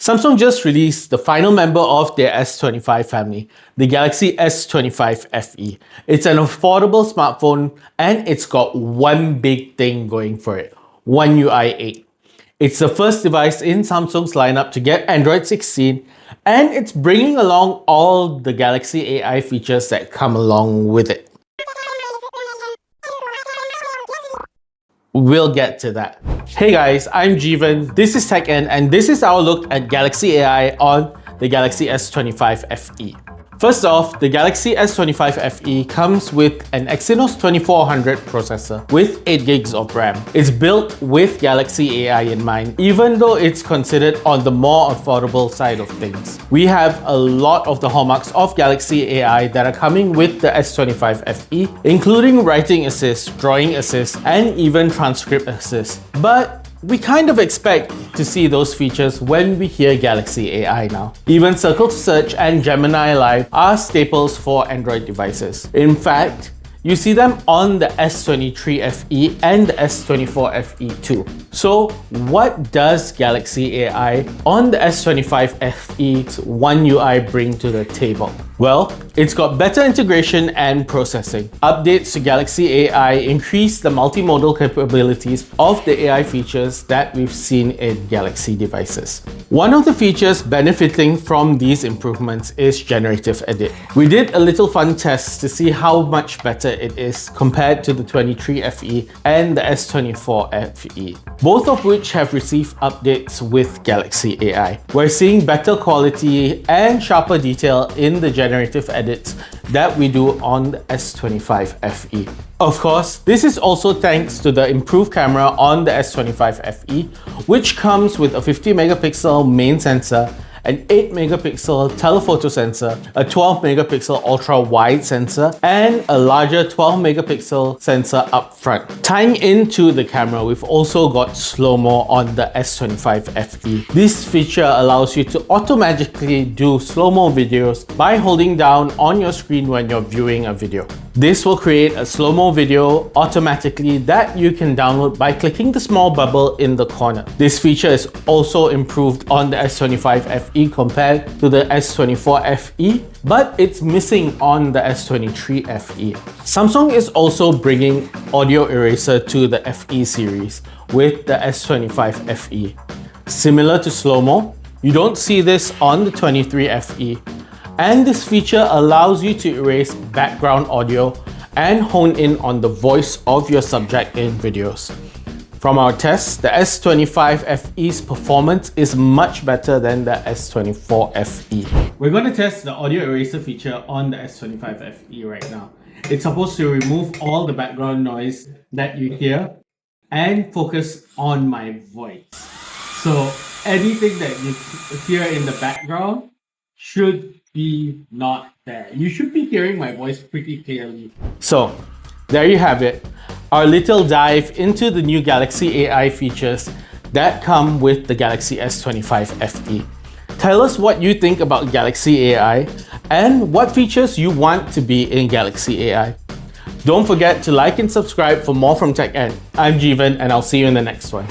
Samsung just released the final member of their S25 family, the Galaxy S25 FE. It's an affordable smartphone and it's got one big thing going for it, One UI 8. It's the first device in Samsung's lineup to get Android 16 and it's bringing along all the Galaxy AI features that come along with it. We'll get to that. Hey guys, I'm Jeevan, this is techENT, and this is our look at Galaxy AI on the Galaxy S25 FE. First off, the Galaxy S25 FE comes with an Exynos 2400 processor with 8GB of RAM. It's built with Galaxy AI in mind, even though it's considered on the more affordable side of things. We have a lot of the hallmarks of Galaxy AI that are coming with the S25 FE, including writing assist, drawing assist, and even transcript assist. But we kind of expect to see those features when we hear Galaxy AI now. Even Circle to Search and Gemini Live are staples for Android devices. In fact, you see them on the S23 FE and the S24 FE too. So what does Galaxy AI on the S25 FE's One UI bring to the table? Well, it's got better integration and processing. Updates to Galaxy AI increase the multimodal capabilities of the AI features that we've seen in Galaxy devices. One of the features benefiting from these improvements is Generative Edit. We did a little fun test to see how much better it is compared to the 23 FE and the S24 FE, both of which have received updates with Galaxy AI. We're seeing better quality and sharper detail in the generative edits that we do on the S25 FE. Of course, this is also thanks to the improved camera on the S25 FE, which comes with a 50 megapixel main sensor, an 8 megapixel telephoto sensor, a 12 megapixel ultra wide sensor, and a larger 12 megapixel sensor up front. Tying into the camera, we've also got Slo-Mo on the S25 FE. This feature allows you to automatically do slow-mo videos by holding down on your screen when you're viewing a video. This will create a slow-mo video automatically that you can download by clicking the small bubble in the corner. This feature is also improved on the S25 FE compared to the S24 FE, but it's missing on the S23 FE. Samsung is also bringing audio eraser to the FE series with the S25 FE. Similar to Slo-Mo, you don't see this on the 23 FE. And this feature allows you to erase background audio and hone in on the voice of your subject in videos. From our tests, the S25 FE's performance is much better than the S24 FE. We're going to test the audio eraser feature on the S25 FE right now. It's supposed to remove all the background noise that you hear and focus on my voice. So anything that you hear in the background should be not there. You should be hearing my voice pretty clearly. So there you have it, our little dive into the new Galaxy AI features that come with the Galaxy S25 FE. Tell us what you think about Galaxy AI and what features you want to be in Galaxy AI. Don't forget to like and subscribe for more from techENT. I'm Jeevan and I'll see you in the next one.